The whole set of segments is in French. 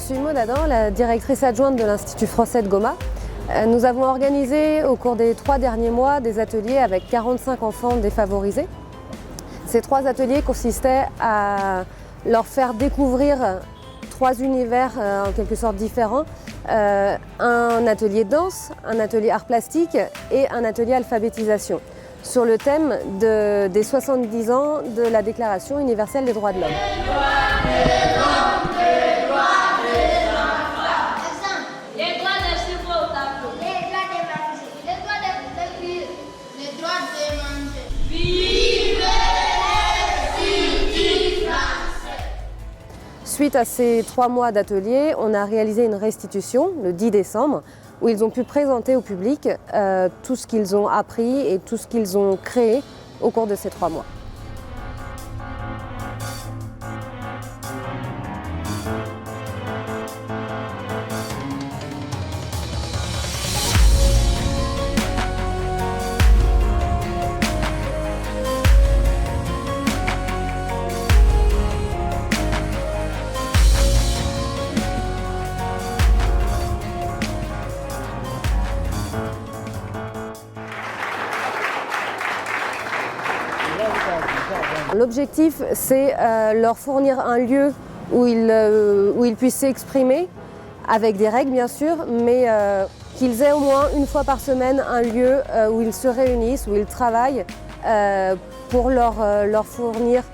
suis Maud Adam, la directrice adjointe de l'Institut français de Goma. Nous avons organisé au cours des 3 derniers mois des ateliers avec 45 enfants défavorisés. Ces 3 ateliers consistaient à leur faire découvrir 3 univers en quelque sorte différents. Un atelier danse, un atelier art plastique et un atelier alphabétisation sur le thème des 70 ans de la Déclaration universelle des droits de l'homme. Suite à ces 3 mois d'atelier, on a réalisé une restitution le 10 décembre où ils ont pu présenter au public tout ce qu'ils ont appris et tout ce qu'ils ont créé au cours de ces 3 mois. L'objectif, c'est leur fournir un lieu où ils puissent s'exprimer, avec des règles bien sûr, mais qu'ils aient au moins une fois par semaine un lieu où ils se réunissent, où ils travaillent, pour leur fournir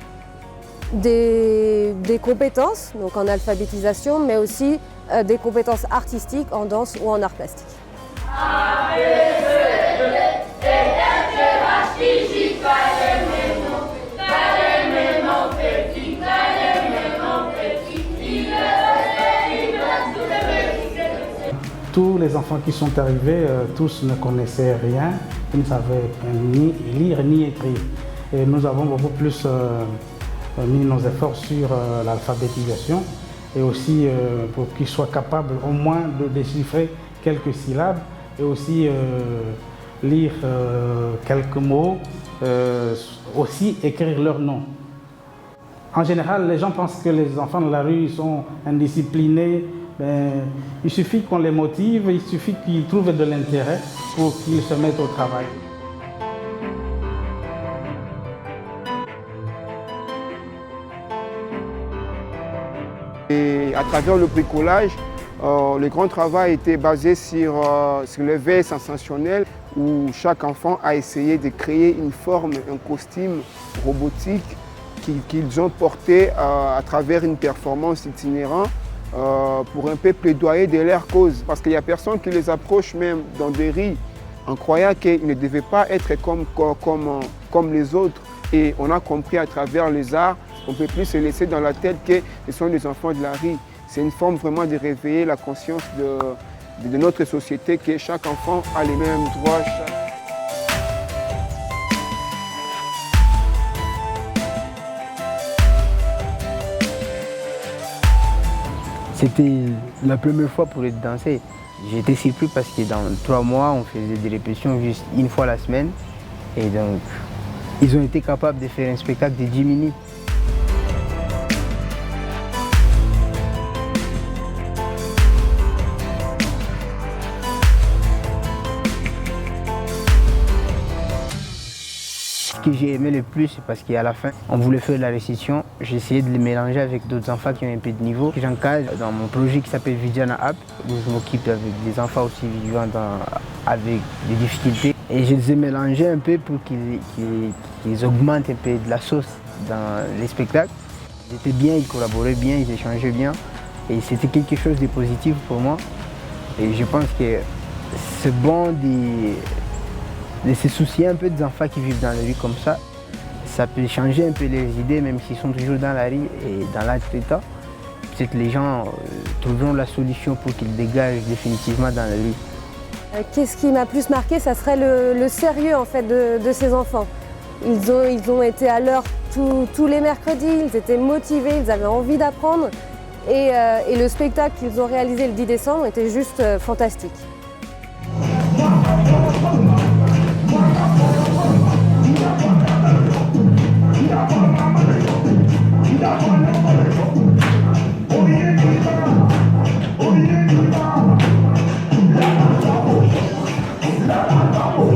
des compétences, donc en alphabétisation, mais aussi des compétences artistiques en danse ou en art plastique. Tous les enfants qui sont arrivés, tous ne connaissaient rien, ils ne savaient ni lire ni écrire. Et nous avons beaucoup plus mis nos efforts sur l'alphabétisation et aussi pour qu'ils soient capables au moins de déchiffrer quelques syllabes et aussi lire quelques mots, aussi écrire leur nom. En général, les gens pensent que les enfants de la rue sont indisciplinés. Il suffit qu'on les motive, il suffit qu'ils trouvent de l'intérêt pour qu'ils se mettent au travail. Et à travers le bricolage, le grand travail était basé sur l'éveil sensationnel où chaque enfant a essayé de créer une forme, un costume robotique qu'ils ont porté à travers une performance itinérante pour un peu plaidoyer de leur cause. Parce qu'il n'y a personne qui les approche même dans des rues en croyant qu'ils ne devaient pas être comme les autres. Et on a compris à travers les arts, on ne peut plus se laisser dans la tête que ce sont des enfants de la rue. C'est une forme vraiment de réveiller la conscience de notre société, que chaque enfant a les mêmes droits. C'était la première fois pour danser. J'ai été surpris parce que dans 3 mois, on faisait des répétitions juste une fois la semaine. Et donc, ils ont été capables de faire un spectacle de 10 minutes. Ce que j'ai aimé le plus, c'est parce qu'à la fin, on voulait faire la récitation. J'ai essayé de les mélanger avec d'autres enfants qui ont un peu de niveau. J'encadre dans mon projet qui s'appelle Vidiana App, où je m'occupe avec des enfants aussi vivant avec des difficultés. Et je les ai mélangés un peu pour qu'ils augmentent un peu de la sauce dans les spectacles. Ils étaient bien, ils collaboraient bien, ils échangeaient bien. Et c'était quelque chose de positif pour moi. Et je pense que c'est bon de se soucier un peu des enfants qui vivent dans la rue comme ça. Ça peut changer un peu les idées, même s'ils sont toujours dans la rue et dans l'autre état. Peut-être les gens trouveront la solution pour qu'ils dégagent définitivement dans la rue. Qu'est-ce qui m'a plus marqué, ça serait le sérieux en fait de ces enfants. Ils ont été à l'heure tous les mercredis, ils étaient motivés, ils avaient envie d'apprendre. Et le spectacle qu'ils ont réalisé le 10 décembre était juste fantastique. Vamos!